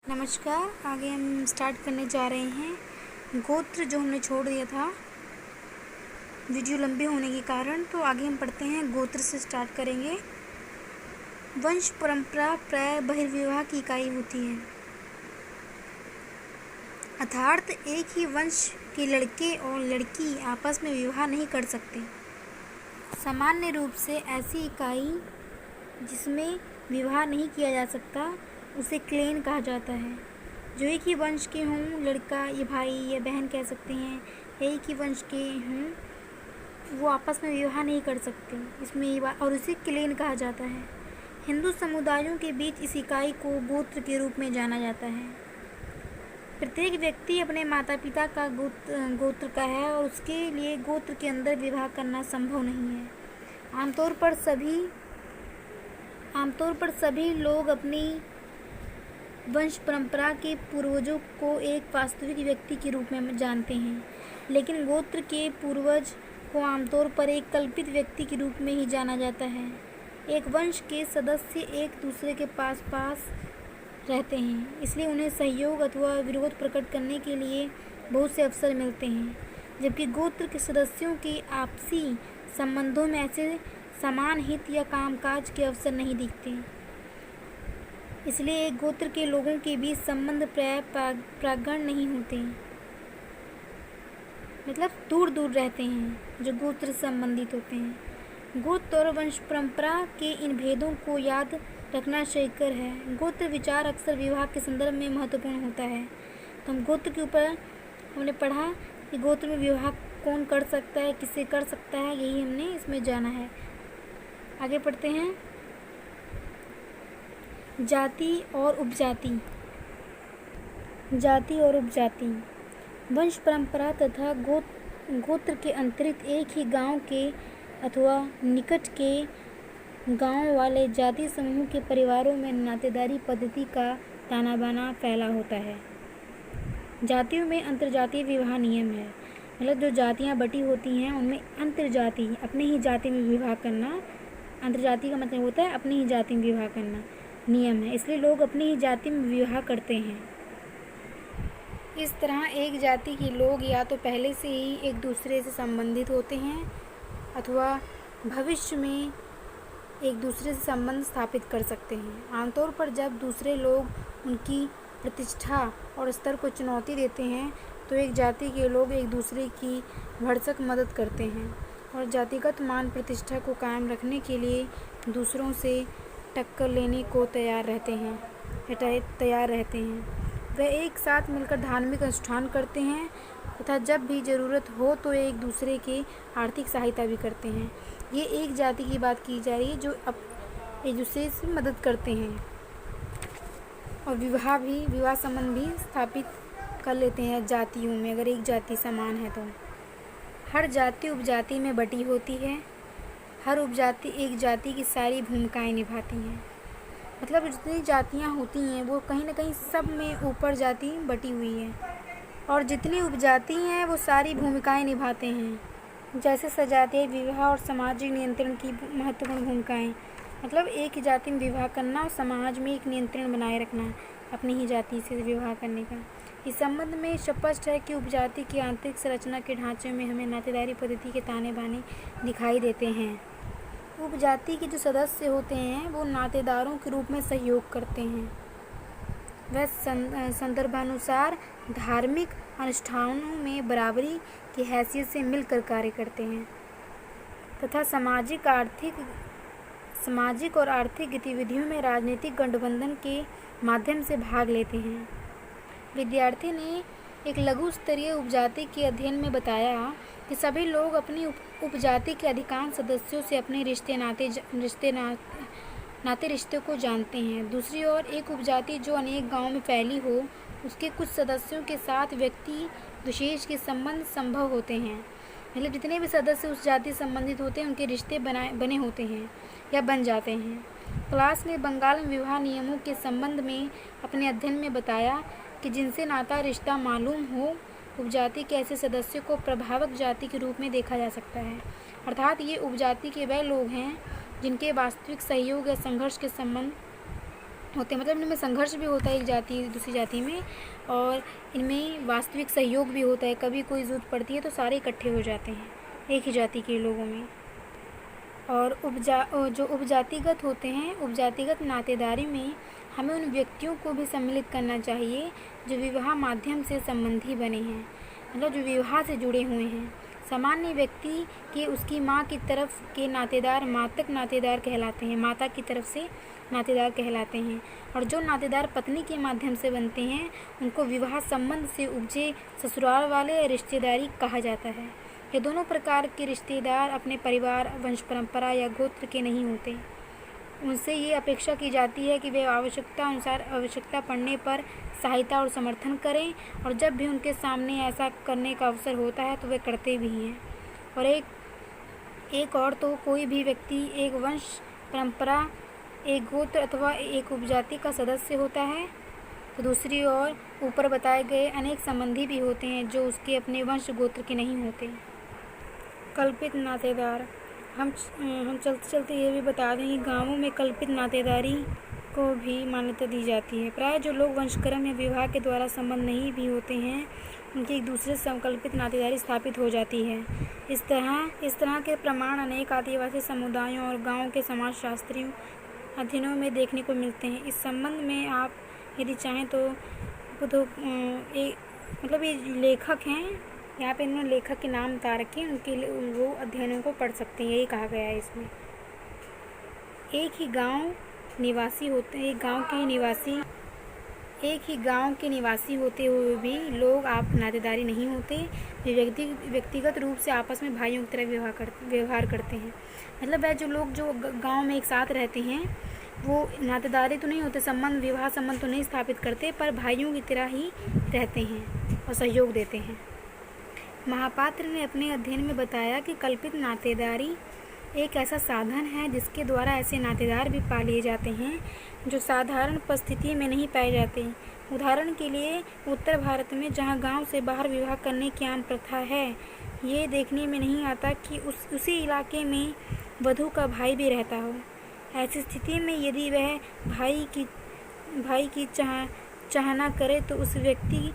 नमस्कार। आगे हम स्टार्ट करने जा रहे हैं गोत्र, जो हमने छोड़ दिया था वीडियो लंबे होने के कारण। तो आगे हम पढ़ते हैं, गोत्र से स्टार्ट करेंगे। वंश परंपरा प्राय बहिर्विवाह की इकाई होती है, अर्थात एक ही वंश के लड़के और लड़की आपस में विवाह नहीं कर सकते। सामान्य रूप से ऐसी इकाई जिसमें विवाह नहीं किया जा सकता उसे क्लेन कहा जाता है। जो एक ही वंश के हों, लड़का या भाई या बहन कह सकते हैं, एक ही वंश के हों, वो आपस में विवाह नहीं कर सकते, इसमें और उसे क्लेन कहा जाता है। हिंदू समुदायों के बीच इस इकाई को गोत्र के रूप में जाना जाता है। प्रत्येक व्यक्ति अपने माता पिता का गोत्र का है और उसके लिए गोत्र के अंदर विवाह करना संभव नहीं है। आमतौर पर सभी लोग अपनी वंश परंपरा के पूर्वजों को एक वास्तविक व्यक्ति के रूप में जानते हैं, लेकिन गोत्र के पूर्वज को आमतौर पर एक कल्पित व्यक्ति के रूप में ही जाना जाता है। एक वंश के सदस्य एक दूसरे के पास रहते हैं, इसलिए उन्हें सहयोग अथवा विरोध प्रकट करने के लिए बहुत से अवसर मिलते हैं, जबकि गोत्र के सदस्यों के आपसी संबंधों में ऐसे समान हित या कामकाज के अवसर नहीं दिखते। इसलिए एक गोत्र के लोगों के बीच संबंध प्राय प्रांगण नहीं होते, मतलब दूर दूर रहते हैं जो गोत्र संबंधित होते हैं। गोत्र और वंश परंपरा के इन भेदों को याद रखना श्रेयस्कर है। गोत्र विचार अक्सर विवाह के संदर्भ में महत्वपूर्ण होता है। तो हम गोत्र के ऊपर हमने पढ़ा कि गोत्र में विवाह कौन कर सकता है, किससे कर सकता है, यही हमने इसमें जाना है। आगे पढ़ते हैं, जाति और उपजाति। जाति और उपजाति वंश परंपरा तथा गोत्र के अंतरिक्त एक ही गांव के अथवा निकट के गांव वाले जाति समूह के परिवारों में नातेदारी पद्धति का ताना बाना फैला होता है। जातियों में अंतर्जातीय विवाह नियम है, मतलब जो जातियां बटी होती हैं उनमें अंतर्जाति अपने ही जाति में विवाह करना, अंतर्जाति का मतलब होता है अपनी ही जाति में विवाह करना नियम है, इसलिए लोग अपनी ही जाति में विवाह करते हैं। इस तरह एक जाति के लोग या तो पहले से ही एक दूसरे से संबंधित होते हैं अथवा भविष्य में एक दूसरे से संबंध स्थापित कर सकते हैं। आमतौर पर जब दूसरे लोग उनकी प्रतिष्ठा और स्तर को चुनौती देते हैं तो एक जाति के लोग एक दूसरे की भरसक मदद करते हैं और जातिगत मान प्रतिष्ठा को कायम रखने के लिए दूसरों से टक्कर लेने को तैयार रहते हैं। वे एक साथ मिलकर धार्मिक अनुष्ठान करते हैं तथा जब भी ज़रूरत हो तो एक दूसरे की आर्थिक सहायता भी करते हैं। ये एक जाति की बात की जा रही है जो एक दूसरे से मदद करते हैं और विवाह संबंध भी स्थापित कर लेते हैं जातियों में, अगर एक जाति समान है तो। हर जाति उपजाति में बटी होती है। हर उपजाति एक जाति की सारी भूमिकाएं निभाती हैं, मतलब जितनी जातियां होती हैं वो कहीं ना कहीं सब में ऊपर जाति बटी हुई है और जितनी उपजाति हैं वो सारी भूमिकाएं निभाते हैं, जैसे सजातीय विवाह और सामाजिक नियंत्रण की महत्वपूर्ण भूमिकाएं, मतलब एक ही जाति में विवाह करना और समाज में एक नियंत्रण बनाए रखना अपनी ही जाति से विवाह करने का। इस संबंध में स्पष्ट है कि उपजाति की आंतरिक संरचना के ढांचे में हमें नातेदारी पद्धति के ताने बाने दिखाई देते हैं। उपजाति के जो सदस्य होते हैं वो नातेदारों के रूप में सहयोग करते हैं। वह संदर्भानुसार धार्मिक अनुष्ठानों में बराबरी की हैसियत से मिलकर कार्य करते हैं तथा सामाजिक और आर्थिक गतिविधियों में राजनीतिक गठबंधन के माध्यम से भाग लेते हैं। विद्यार्थी ने एक लघु स्तरीय उपजाति के अध्ययन में बताया कि सभी लोग अपनी उपजाति के अधिकांश सदस्यों से अपने रिश्ते को जानते हैं। दूसरी ओर एक उपजाति जो अनेक गांवों में फैली हो, उसके कुछ सदस्यों के साथ व्यक्ति विशेष के संबंध संभव होते हैं, मतलब जितने भी सदस्य उस जाति संबंधित होते हैं उनके रिश्ते बने होते हैं या बन जाते हैं। क्लास ने बंगाल में विवाह नियमों के संबंध में अपने अध्ययन में बताया कि जिनसे नाता रिश्ता मालूम हो, उपजाति के ऐसे सदस्यों को प्रभावक जाति के रूप में देखा जा सकता है, अर्थात ये उपजाति के वह लोग हैं जिनके वास्तविक सहयोग या संघर्ष के संबंध होते हैं, मतलब इनमें संघर्ष भी होता है एक जाति दूसरी जाति में, और इनमें वास्तविक सहयोग भी होता है। कभी कोई ज़रूरत पड़ती है तो सारे इकट्ठे हो जाते हैं एक ही जाति के लोगों में। और जो उपजातिगत होते हैं, उपजातिगत नातेदारी में हमें उन व्यक्तियों को भी सम्मिलित करना चाहिए जो विवाह माध्यम से संबंधी बने हैं, मतलब जो विवाह से जुड़े हुए हैं। सामान्य व्यक्ति के उसकी माँ की तरफ के नातेदार मातक नातेदार कहलाते हैं, माता की तरफ से नातेदार कहलाते हैं। और जो नातेदार पत्नी के माध्यम से बनते हैं उनको विवाह संबंध से उपजे ससुराल वाले रिश्तेदारी कहा जाता है। ये दोनों प्रकार के रिश्तेदार अपने परिवार, वंश परंपरा या गोत्र के नहीं होते। उनसे ये अपेक्षा की जाती है कि वे आवश्यकता अनुसार आवश्यकता पड़ने पर सहायता और समर्थन करें, और जब भी उनके सामने ऐसा करने का अवसर होता है तो वे करते भी हैं। और एक और तो कोई भी व्यक्ति एक वंश परंपरा, एक गोत्र अथवा एक उपजाति का सदस्य होता है, तो दूसरी ओर ऊपर बताए गए अनेक संबंधी भी होते हैं जो उसके अपने वंश गोत्र के नहीं होते। कल्पित नातेदार। हम चलते चलते ये भी बता दें कि गाँवों में कल्पित नातेदारी को भी मान्यता दी जाती है। प्राय जो लोग वंशक्रम या विवाह के द्वारा संबंध नहीं भी होते हैं उनकी एक दूसरे से संकल्पित नातेदारी स्थापित हो जाती है। इस तरह के प्रमाण अनेक आदिवासी समुदायों और गाँव के समाजशास्त्रियों अध्ययनों में देखने को मिलते हैं। इस संबंध में आप यदि चाहें तो ये लेखक हैं, यहाँ पे इन्होंने लेखक के नाम बता रखे हैं, उनके वो अध्ययनों को पढ़ सकते हैं, यही कहा गया है इसमें। एक ही गांव के निवासी होते हुए भी लोग आप नातेदारी नहीं होते। वे व्यक्तिगत रूप से आपस में भाइयों की तरह व्यवहार करते हैं। मतलब वह जो लोग जो गांव में एक साथ रहते हैं वो नातेदारी तो नहीं होते, विवाह संबंध तो नहीं स्थापित करते, पर भाइयों की तरह ही रहते हैं और सहयोग देते हैं। महापात्र ने अपने अध्ययन में बताया कि कल्पित नातेदारी एक ऐसा साधन है जिसके द्वारा ऐसे नातेदार भी पा लिए जाते हैं जो साधारण परिस्थिति में नहीं पाए जाते। उदाहरण के लिए उत्तर भारत में जहां गांव से बाहर विवाह करने की आम प्रथा है, ये देखने में नहीं आता कि उसी इलाके में वधू का भाई भी रहता हो। ऐसी स्थिति में यदि वह भाई की चाहना करे तो उस व्यक्ति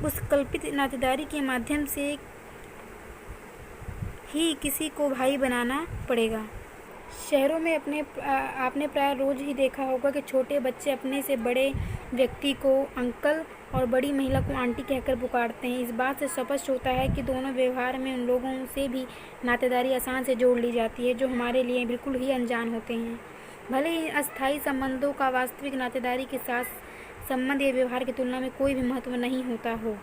उस कल्पित नातेदारी के माध्यम से ही किसी को भाई बनाना पड़ेगा। शहरों में आपने प्राय रोज ही देखा होगा कि छोटे बच्चे अपने से बड़े व्यक्ति को अंकल और बड़ी महिला को आंटी कहकर पुकारते हैं। इस बात से स्पष्ट होता है कि दोनों व्यवहार में उन लोगों से भी नातेदारी आसान से जोड़ ली जाती है जो हमारे लिए बिल्कुल ही अनजान होते हैं। भले ही अस्थायी संबंधों का वास्तविक नातेदारी के साथ संबंध या व्यवहार की तुलना में कोई भी महत्व नहीं होता हो।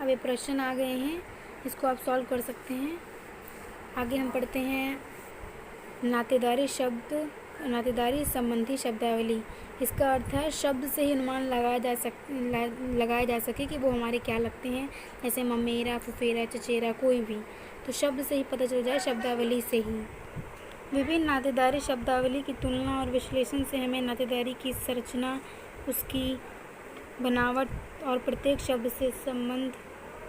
अब ये प्रश्न आ गए हैं, इसको आप सॉल्व कर सकते हैं। आगे हम पढ़ते हैं नातेदारी संबंधी शब्दावली। इसका अर्थ है शब्द से ही अनुमान लगाया जा सके कि वो हमारे क्या लगते हैं, जैसे ममेरा, फुफेरा, चचेरा, कोई भी, तो शब्द से ही पता चल जाए, शब्दावली से ही। विभिन्न नातेदारी शब्दावली की तुलना और विश्लेषण से हमें नातेदारी की संरचना, उसकी बनावट और प्रत्येक शब्द से संबंध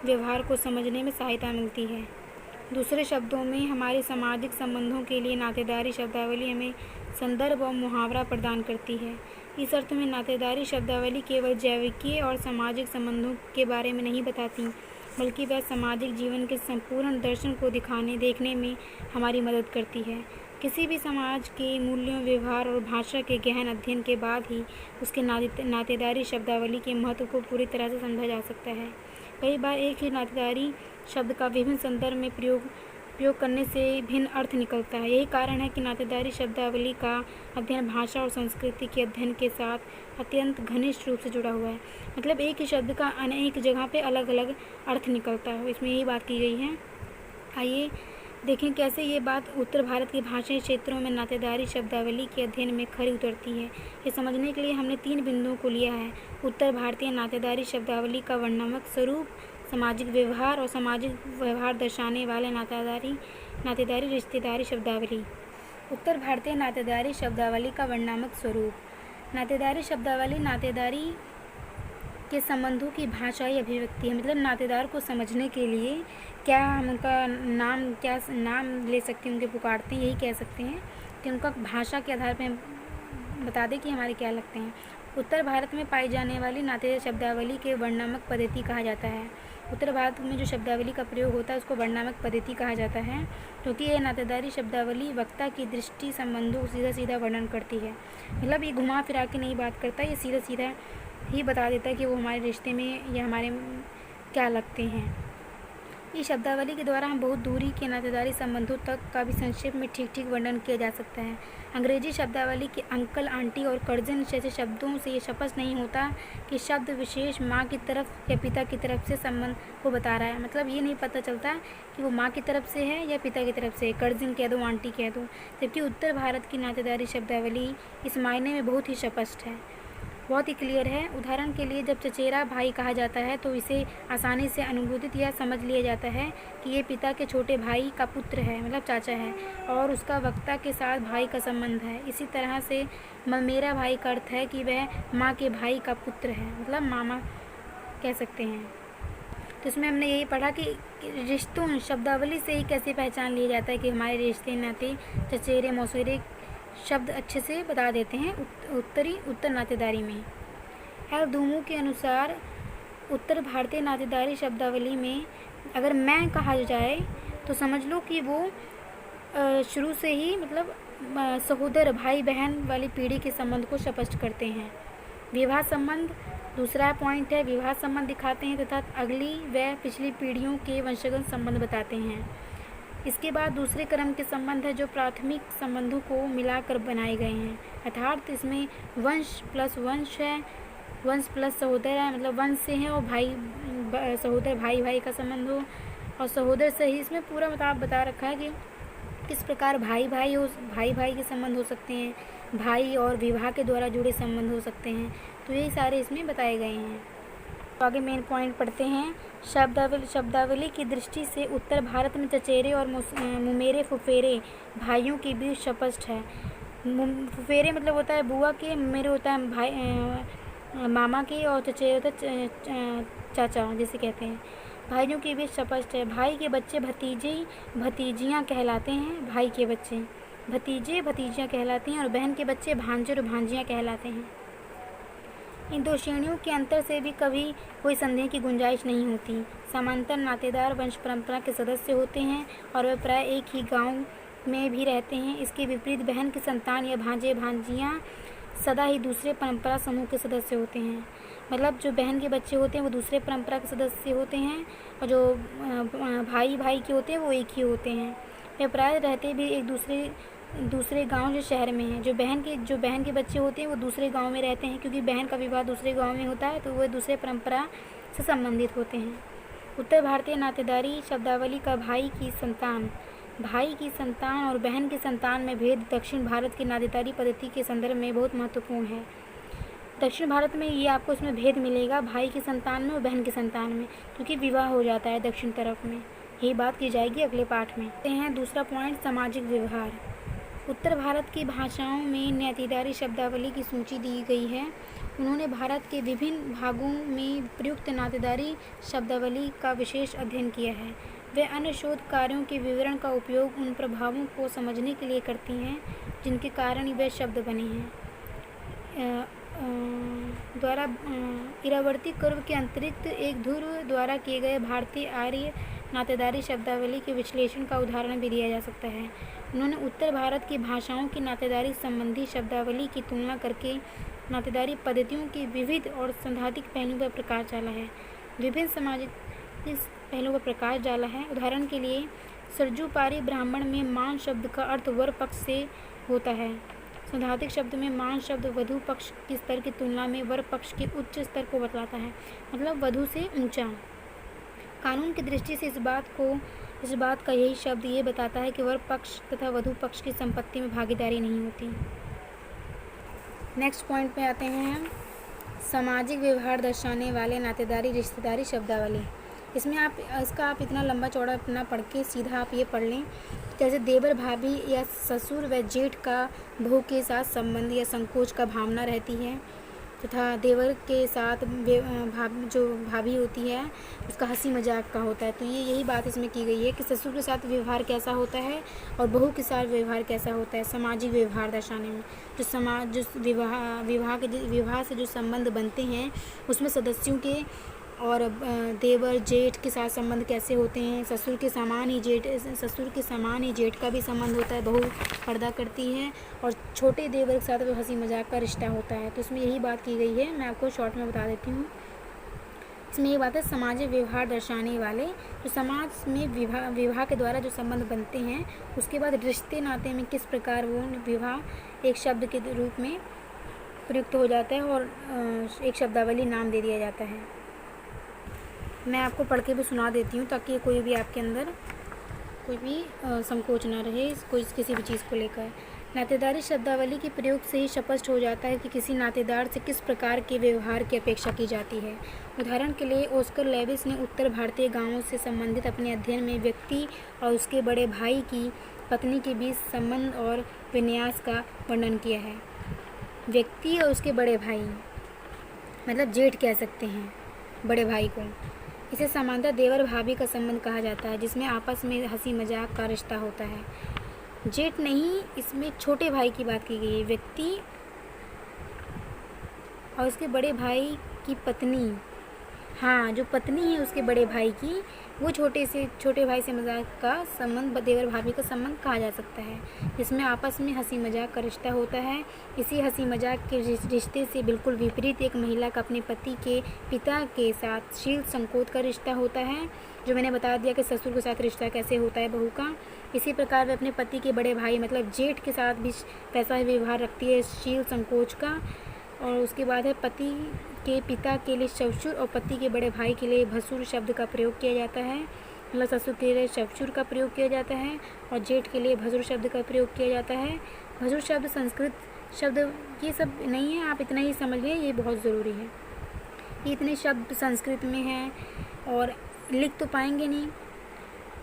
व्यवहार को समझने में सहायता मिलती है। दूसरे शब्दों में हमारे सामाजिक संबंधों के लिए नातेदारी शब्दावली हमें संदर्भ और मुहावरा प्रदान करती है। इस अर्थ में नातेदारी शब्दावली केवल जैविकीय और सामाजिक संबंधों के बारे में नहीं बताती, बल्कि वह सामाजिक जीवन के संपूर्ण दर्शन को देखने में हमारी मदद करती है। किसी भी समाज के मूल्यों, व्यवहार और भाषा के गहन अध्ययन के बाद ही उसके नातेदारी शब्दावली के महत्व को पूरी तरह से समझा जा सकता है। कई बार एक ही नातेदारी शब्द का विभिन्न संदर्भ में प्रयोग करने से भिन्न अर्थ निकलता है। यही कारण है कि नातेदारी शब्दावली का अध्ययन भाषा और संस्कृति के अध्ययन के साथ अत्यंत घनिष्ठ रूप से जुड़ा हुआ है। मतलब एक ही शब्द का अनेक जगह पे अलग अलग अर्थ निकलता है, इसमें यही बात की गई है। आइए देखें कैसे ये बात उत्तर भारत के भाषाई क्षेत्रों में नातेदारी शब्दावली के अध्ययन में खरी उतरती है। ये समझने के लिए हमने 3 बिंदुओं को लिया है: उत्तर भारतीय नातेदारी शब्दावली का वर्णनात्मक स्वरूप, सामाजिक व्यवहार और सामाजिक व्यवहार दर्शाने वाले नातेदारी रिश्तेदारी शब्दावली। उत्तर भारतीय नातेदारी शब्दावली का वर्णनात्मक स्वरूप। नातेदारी शब्दावली नातेदारी के संबंधों की भाषाई अभिव्यक्ति है। मतलब नातेदार को समझने के लिए क्या हम उनका नाम ले सकते हैं, उनके पुकारते हैं, यही कह सकते हैं कि उनका भाषा के आधार पर बता दें कि हमारे क्या लगते हैं। उत्तर भारत में पाई जाने वाली नातेदार शब्दावली के वर्णनात्मक पद्धति कहा जाता है। उत्तर भारत में जो शब्दावली का प्रयोग होता है उसको वर्णनात्मक पद्धति कहा जाता है, क्योंकि यह नातेदारी शब्दावली वक्ता की दृष्टि संबंधों को सीधा सीधा वर्णन करती है। मतलब ये घुमा फिरा के नहीं बात करता, ये सीधा सीधा ही बता देता है कि वो हमारे रिश्ते में या हमारे क्या लगते हैं। इस शब्दावली के द्वारा हम बहुत दूरी के नातेदारी संबंधों तक का भी संक्षेप में ठीक ठीक वर्णन किया जा सकता है। अंग्रेजी शब्दावली के अंकल, आंटी और कज़न जैसे शब्दों से ये स्पष्ट नहीं होता कि शब्द विशेष माँ की तरफ या पिता की तरफ से संबंध को बता रहा है। मतलब ये नहीं पता चलता कि वो माँ की तरफ से है या पिता की तरफ से, कज़न कह दो, आंटी कह दो। जबकि उत्तर भारत की नातेदारी शब्दावली इस मायने में बहुत ही स्पष्ट है, बहुत ही क्लियर है। उदाहरण के लिए जब चचेरा भाई कहा जाता है तो इसे आसानी से अनुबोधित या समझ लिया जाता है कि ये पिता के छोटे भाई का पुत्र है, मतलब चाचा है, और उसका वक्ता के साथ भाई का संबंध है। इसी तरह से मेरा भाई का अर्थ है कि वह माँ के भाई का पुत्र है, मतलब मामा कह सकते हैं। तो इसमें हमने यही पढ़ा कि रिश्तों शब्दावली से ही कैसे पहचान लिया जाता है कि हमारे रिश्ते नाते चचेरे मौसेरे शब्द अच्छे से बता देते हैं उत्तर नातेदारी में। एल धूमू के अनुसार उत्तर भारतीय नातेदारी शब्दावली में अगर मैं कहा जाए तो समझ लो कि वो शुरू से ही मतलब सहोदर भाई बहन वाली पीढ़ी के संबंध को स्पष्ट करते हैं। विवाह संबंध दूसरा पॉइंट है, विवाह संबंध दिखाते हैं तथा अगली व पिछली पीढ़ियों के वंशगत संबंध बताते हैं। इसके बाद दूसरे क्रम के संबंध है जो प्राथमिक संबंधों को मिलाकर बनाए गए हैं, अर्थात इसमें वंश प्लस वंश है, वंश प्लस सहोदर है, मतलब वंश से है और भाई सहोदर भाई का संबंध हो, और सहोदर से ही इसमें पूरा मतलब बता रखा है कि किस प्रकार भाई के संबंध हो सकते हैं, भाई और विवाह के द्वारा जुड़े संबंध हो सकते हैं। तो ये सारे इसमें बताए गए हैं। तो आगे मेन पॉइंट पढ़ते हैं। शब्दावली की दृष्टि से उत्तर भारत में चचेरे और मुमेरे फुफेरे भाइयों के बीच स्पष्ट है। फुफेरे मतलब होता है बुआ के, मुमेरे होता है भाई मामा के, और चचेरे होता है चाचा जिसे कहते हैं। भाइयों के बीच स्पष्ट है। भाई के बच्चे भतीजे भतीजियाँ कहलाते हैं, भाई के बच्चे भतीजे भतीजियाँ कहलाते हैं, और बहन के बच्चे भांजे और भांजियाँ कहलाते हैं। इन दो श्रेणियों के अंतर से भी कभी कोई संदेह की गुंजाइश नहीं होती। समांतर नातेदार वंश परंपरा के सदस्य होते हैं और वे प्राय एक ही गांव में भी रहते हैं। इसके विपरीत बहन की संतान या भांजे भांजियाँ सदा ही दूसरे परंपरा समूह के सदस्य होते हैं। मतलब जो बहन के बच्चे होते हैं वो दूसरे परंपरा के सदस्य होते हैं, और जो भाई के होते हैं वो एक ही होते हैं। वे प्राय रहते भी एक दूसरे गांव जो शहर में है। जो बहन के बच्चे होते हैं वो दूसरे गांव में रहते हैं, क्योंकि बहन का विवाह दूसरे गांव में होता है तो वो दूसरे परंपरा से संबंधित होते हैं। उत्तर भारतीय नातेदारी शब्दावली का भाई की संतान और बहन की संतान में भेद दक्षिण भारत की नातेदारी पद्धति के संदर्भ में बहुत महत्वपूर्ण है। दक्षिण भारत में ये आपको इसमें भेद मिलेगा, भाई की संतान में और बहन की संतान में, क्योंकि विवाह हो जाता है दक्षिण तरफ में। यही बात की जाएगी अगले पाठ में। दूसरा पॉइंट, सामाजिक व्यवहार। उत्तर भारत की भाषाओं में नातेदारी शब्दावली की सूची दी गई है। उन्होंने भारत के विभिन्न भागों में प्रयुक्त नातेदारी शब्दावली का विशेष अध्ययन किया है। वे अन्य शोध कार्यों के विवरण का उपयोग उन प्रभावों को समझने के लिए करती हैं जिनके कारण वे शब्द बने हैं। इरावर्ती कर्व के अंतरिक्त एक ध्रुव द्वारा किए गए भारतीय आर्य नातेदारी शब्दावली के विश्लेषण का उदाहरण भी दिया जा सकता है। उन्होंने उत्तर भारत की भाषाओं की नातेदारी संबंधी शब्दावली की तुलना करके नातेदारी पद्धतियों के विविध और सैद्धांतिक पहलुओं पर प्रकाश डाला है। विभिन्न सामाजिक पहलुओं पर प्रकाश डाला है। उदाहरण के लिए सरजूपारी ब्राह्मण में मान शब्द का अर्थ वर पक्ष से होता है। सैद्धांतिक शब्द में मान शब्द वधु पक्ष के स्तर की तुलना में वर पक्ष के उच्च स्तर को बतलाता है, मतलब वधु से ऊंचा। कानून की दृष्टि से इस बात का यही शब्द ये बताता है कि वर पक्ष तथा वधु पक्ष की संपत्ति में भागीदारी नहीं होती। नेक्स्ट पॉइंट पे आते हैं हम, सामाजिक व्यवहार दर्शाने वाले नातेदारी रिश्तेदारी शब्दावली। इसमें आप इतना लंबा चौड़ा ना पढ़ के सीधा आप ये पढ़ लें, जैसे देवर भाभी या ससुर व जेठ का बहू के साथ संबंध या संकोच का भावना रहती है। तथा देवर के साथ जो भाभी होती है उसका हंसी मजाक का होता है। तो ये यही बात इसमें की गई है कि ससुर के साथ व्यवहार कैसा होता है और बहू के साथ व्यवहार कैसा होता है, सामाजिक व्यवहार दर्शाने में। जो विवाह से जो संबंध बनते हैं उसमें सदस्यों के और देवर जेठ के साथ संबंध कैसे होते हैं। ससुर के समान ही जेठ का भी संबंध होता है, बहू पर्दा करती है, और छोटे देवर के साथ वो हंसी मजाक का रिश्ता होता है। तो इसमें यही बात की गई है, मैं आपको शॉर्ट में बता देती हूँ। इसमें ये बात है, सामाजिक व्यवहार दर्शाने वाले जो समाज में विवाह के द्वारा जो संबंध बनते हैं, उसके बाद रिश्ते नाते में किस प्रकार वो विवाह एक शब्द के रूप में प्रयुक्त हो जाता है और एक शब्दावली नाम दे दिया जाता है। मैं आपको पढ़ के भी सुना देती हूँ ताकि कोई भी आपके अंदर कोई भी संकोच ना रहे किसी भी चीज़ को लेकर। नातेदारी शब्दावली के प्रयोग से ही स्पष्ट हो जाता है कि किसी नातेदार से किस प्रकार के व्यवहार की अपेक्षा की जाती है। उदाहरण के लिए ऑस्कर लेविस ने उत्तर भारतीय गांवों से संबंधित अपने अध्ययन में व्यक्ति और उसके बड़े भाई की पत्नी के बीच संबंध और विन्यास का वर्णन किया है। व्यक्ति और उसके बड़े भाई मतलब जेठ कह सकते हैं बड़े भाई को। इसे सामान्यतः देवर भाभी का संबंध कहा जाता है, जिसमें आपस में हंसी मजाक का रिश्ता होता है। जेठ नहीं, इसमें छोटे भाई की बात की गई है। व्यक्ति और उसके बड़े भाई की पत्नी, हाँ जो पत्नी है उसके बड़े भाई की, वो छोटे भाई से मजाक का संबंध देवर भाभी का संबंध कहा जा सकता है, जिसमें आपस में हंसी मजाक का रिश्ता होता है। इसी हंसी मजाक के रिश्ते से बिल्कुल विपरीत एक महिला का अपने पति के पिता के साथ शील संकोच का रिश्ता होता है, जो मैंने बता दिया कि ससुर के साथ रिश्ता कैसे होता है बहू का। इसी प्रकार वे अपने पति के बड़े भाई मतलब जेठ के साथ भी वैसा व्यवहार रखती है, शील संकोच का। और उसके बाद है पति के पिता के लिए ससुर और पति के बड़े भाई के लिए भसुर शब्द का प्रयोग किया जाता है, मतलब ससुर के लिए ससुर का प्रयोग किया जाता है और जेठ के लिए भसुर शब्द का प्रयोग किया जाता है। भसुर शब्द संस्कृत शब्द ये सब नहीं है, आप इतना ही समझ लें, ये बहुत ज़रूरी है। ये इतने शब्द संस्कृत में हैं और लिख तो पाएंगे नहीं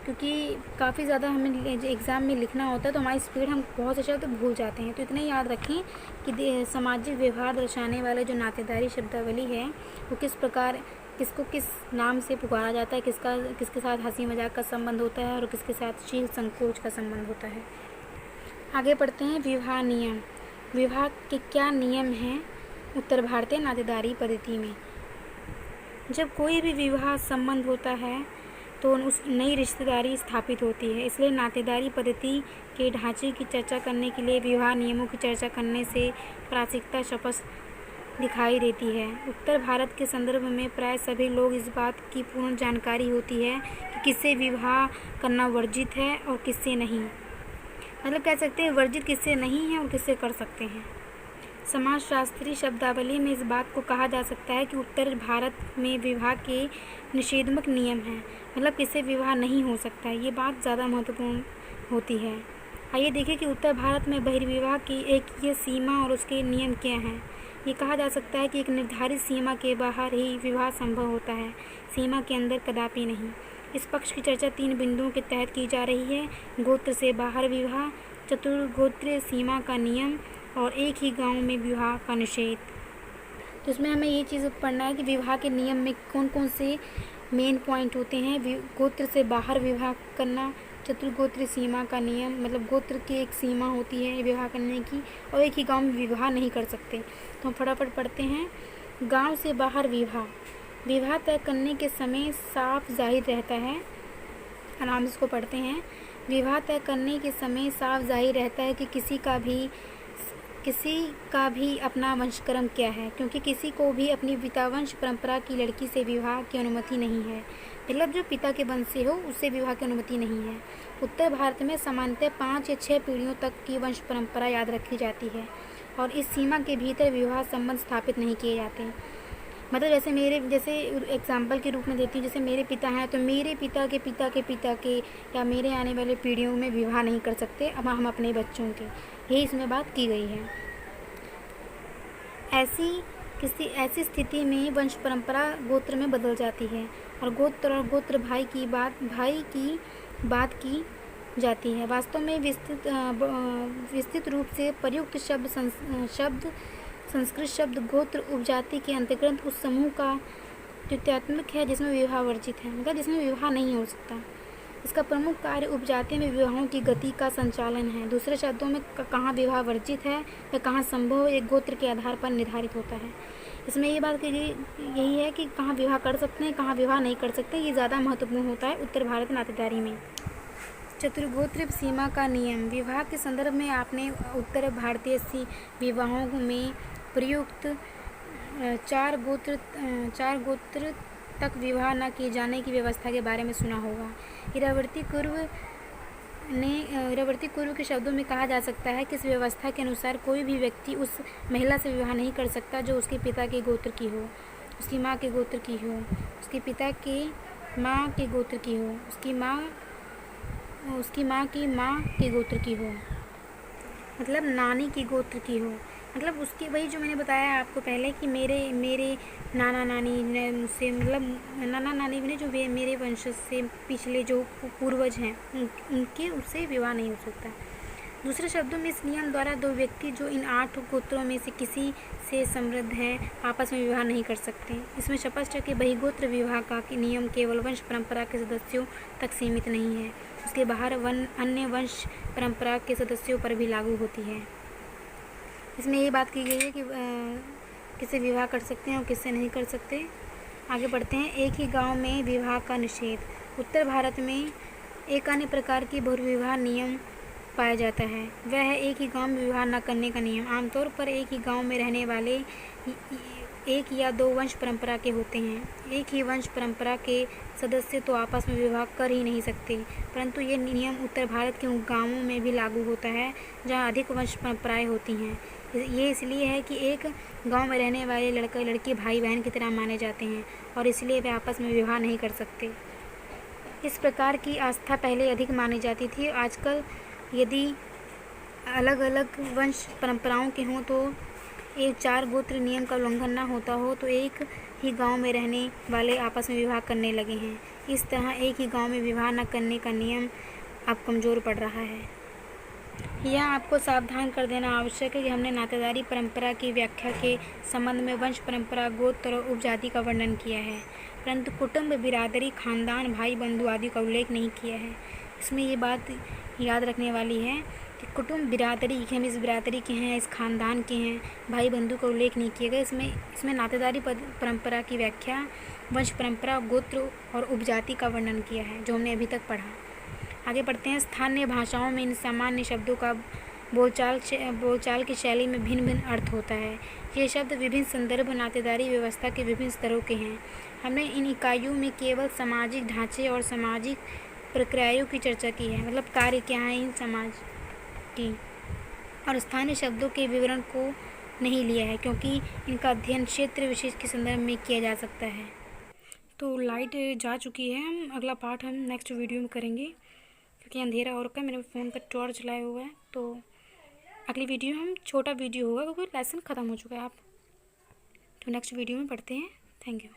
क्योंकि काफ़ी ज़्यादा हमें एग्ज़ाम में लिखना होता है, तो हमारी स्पीड हम बहुत से शब्द भूल जाते हैं। तो इतना याद रखें कि सामाजिक व्यवहार दर्शाने वाले जो नातेदारी शब्दावली है वो किस प्रकार किसको किस नाम से पुकारा जाता है, किसके साथ हंसी मजाक का संबंध होता है और किसके साथ शील संकोच का संबंध होता है। आगे पढ़ते हैं विवाह नियम। विवाह के क्या नियम हैं उत्तर भारतीय नातेदारी पद्धति में। जब कोई भी विवाह संबंध होता है तो उस नई रिश्तेदारी स्थापित होती है, इसलिए नातेदारी पद्धति के ढांचे की चर्चा करने के लिए विवाह नियमों की चर्चा करने से प्रासंगिकता स्पष्ट दिखाई देती है। उत्तर भारत के संदर्भ में प्राय सभी लोग इस बात की पूर्ण जानकारी होती है कि किससे विवाह करना वर्जित है और किससे नहीं, मतलब कह सकते हैं वर्जित किससे नहीं है और किससे कर सकते हैं। समाजशास्त्री शब्दावली में इस बात को कहा जा सकता है कि उत्तर भारत में विवाह के निषेधात्मक नियम हैं, मतलब किससे विवाह नहीं हो सकता है, ये बात ज़्यादा महत्वपूर्ण होती है। आइए देखें कि उत्तर भारत में बहिर्विवाह की एक ये सीमा और उसके नियम क्या हैं। ये कहा जा सकता है कि एक निर्धारित सीमा के बाहर ही विवाह संभव होता है, सीमा के अंदर कदापि नहीं। इस पक्ष की चर्चा 3 बिंदुओं के तहत की जा रही है: गोत्र से बाहर विवाह, चतुर्गोत्रीय सीमा का नियम और एक ही गांव में विवाह का निषेध। तो इसमें हमें ये चीज़ पढ़ना है कि विवाह के नियम में कौन कौन से मेन पॉइंट होते हैं। गोत्र से बाहर विवाह करना, चतुर्गोत्रीय सीमा का नियम, मतलब गोत्र की एक सीमा होती है विवाह करने की, और एक ही गांव में विवाह नहीं कर सकते। तो हम फटाफट पढ़ते हैं। गांव से बाहर विवाह तय करने के समय साफ जाहिर रहता है, आराम से इसको पढ़ते हैं। विवाह तय करने के समय साफ जाहिर रहता है कि किसी का भी अपना वंशक्रम क्या है, क्योंकि किसी को भी अपनी पितावंश परंपरा की लड़की से विवाह की अनुमति नहीं है, मतलब जो पिता के वंश से हो उससे विवाह की अनुमति नहीं है। उत्तर भारत में सामान्यतः 5 या 6 पीढ़ियों तक की वंश परंपरा याद रखी जाती है और इस सीमा के भीतर विवाह संबंध स्थापित नहीं किए जाते। मतलब जैसे एग्जाम्पल के रूप में देती हूँ, जैसे मेरे पिता हैं तो मेरे पिता के पिता के पिता के या मेरे आने वाले पीढ़ियों में विवाह नहीं कर सकते, अब हम अपने बच्चों के, यही इसमें बात की गई है। ऐसी स्थिति में वंश परंपरा गोत्र में बदल जाती है और गोत्र भाई की बात की जाती है। वास्तव में विस्तृत रूप से प्रयुक्त शब्द संस्कृत शब्द गोत्र उपजाति के अंतर्गत उस समूह का द्वितीयात्मक है जिसमें विवाह वर्जित है, मतलब जिसमें विवाह नहीं हो सकता। इसका प्रमुख कार्य उपजाति में विवाहों की गति का संचालन है। दूसरे शब्दों में कहाँ विवाह वर्जित है या कहाँ संभव एक गोत्र के आधार पर निर्धारित होता है। इसमें ये बात यही है कि कहाँ विवाह कर सकते हैं, कहाँ विवाह नहीं कर सकते, ये ज़्यादा महत्वपूर्ण होता है उत्तर भारत नातेदारी में। चतुर्गोत्र सीमा का नियम। विवाह के संदर्भ में आपने उत्तर भारतीय विवाहों में प्रयुक्त चार गोत्र तक विवाह न किए जाने की व्यवस्था के बारे में सुना होगा। इरावती कुरु के शब्दों में कहा जा सकता है कि इस व्यवस्था के अनुसार कोई भी व्यक्ति उस महिला से विवाह नहीं कर सकता जो उसके पिता के गोत्र की हो, उसकी माँ के गोत्र की हो, उसके पिता के माँ के गोत्र की हो, उसकी माँ की माँ के गोत्र की हो, मतलब नानी की गोत्र की हो। मतलब उसकी वही जो मैंने बताया आपको पहले कि मेरे नाना नानी ने मुझसे, मतलब नाना नानी ने जो मेरे वंश से पिछले जो पूर्वज हैं उनके उससे विवाह नहीं हो सकता। दूसरे शब्दों में इस नियम द्वारा दो व्यक्ति जो इन 8 गोत्रों में से किसी से समृद्ध हैं आपस में विवाह नहीं कर सकते। इसमें स्पष्ट है कि बहिगोत्र विवाह का नियम केवल वंश परंपरा के सदस्यों तक सीमित नहीं है, उसके बाहर अन्य वंश परंपरा के सदस्यों पर भी लागू होती है। इसमें ये बात की गई है कि किससे विवाह कर सकते हैं और किससे नहीं कर सकते। आगे बढ़ते हैं। एक ही गांव में विवाह का निषेध। उत्तर भारत में एक अन्य प्रकार की बहुविवाह नियम पाया जाता है, वह है एक ही गांव में विवाह न करने का नियम। आमतौर पर एक ही गांव में रहने वाले एक या दो वंश परंपरा के होते हैं। एक ही वंश परंपरा के सदस्य तो आपस में विवाह कर ही नहीं सकते, परंतु ये नियम उत्तर भारत के उन गांवों में भी लागू होता है जहां अधिक वंश परंपराएं होती हैं। ये इसलिए है कि एक गांव में रहने वाले लड़का लड़की भाई बहन की तरह माने जाते हैं और इसलिए वे आपस में विवाह नहीं कर सकते। इस प्रकार की आस्था पहले अधिक मानी जाती थी। आजकल यदि अलग अलग वंश परंपराओं के हों तो एक 4 गोत्र नियम का उल्लंघन न होता हो तो एक ही गांव में रहने वाले आपस में विवाह करने लगे हैं। इस तरह एक ही गांव में विवाह न करने का नियम अब कमज़ोर पड़ रहा है। यह आपको सावधान कर देना आवश्यक है कि हमने नातेदारी परंपरा की व्याख्या के संबंध में वंश परंपरा, गोत्र और उपजाति का वर्णन किया है, परंतु कुटुंब, बिरादरी, खानदान, भाई बंधु आदि का उल्लेख नहीं किया है। इसमें ये बात याद रखने वाली है कि कुटुंब, बिरादरी कि हम इस बिरादरी के हैं, इस खानदान के हैं, भाई बंधु का उल्लेख नहीं किया गया। इसमें नातेदारी परंपरा की व्याख्या, वंश परंपरा, गोत्र और उपजाति का वर्णन किया है, जो हमने अभी तक पढ़ा। आगे बढ़ते हैं। स्थानीय भाषाओं में इन सामान्य शब्दों का बोलचाल की शैली में भिन्न भिन्न अर्थ होता है। ये शब्द विभिन्न संदर्भ नातेदारी व्यवस्था के विभिन्न स्तरों के हैं। हमने इन इकाइयों में केवल सामाजिक ढांचे और सामाजिक प्रक्रियाओं की चर्चा की है, मतलब कार्य क्या है इन समाज की, और स्थानीय शब्दों के विवरण को नहीं लिया है क्योंकि इनका अध्ययन क्षेत्र विशेष के संदर्भ में किया जा सकता है। तो लाइट जा चुकी है, हम अगला पार्ट हम नेक्स्ट वीडियो में करेंगे क्योंकि अंधेरा हो रखा है। मेरे फ़ोन पर टॉर्च लाया हुआ है, तो अगली वीडियो हम छोटा वीडियो होगा क्योंकि लेसन ख़त्म हो चुका है। आप तो नेक्स्ट वीडियो में पढ़ते हैं। Thank you.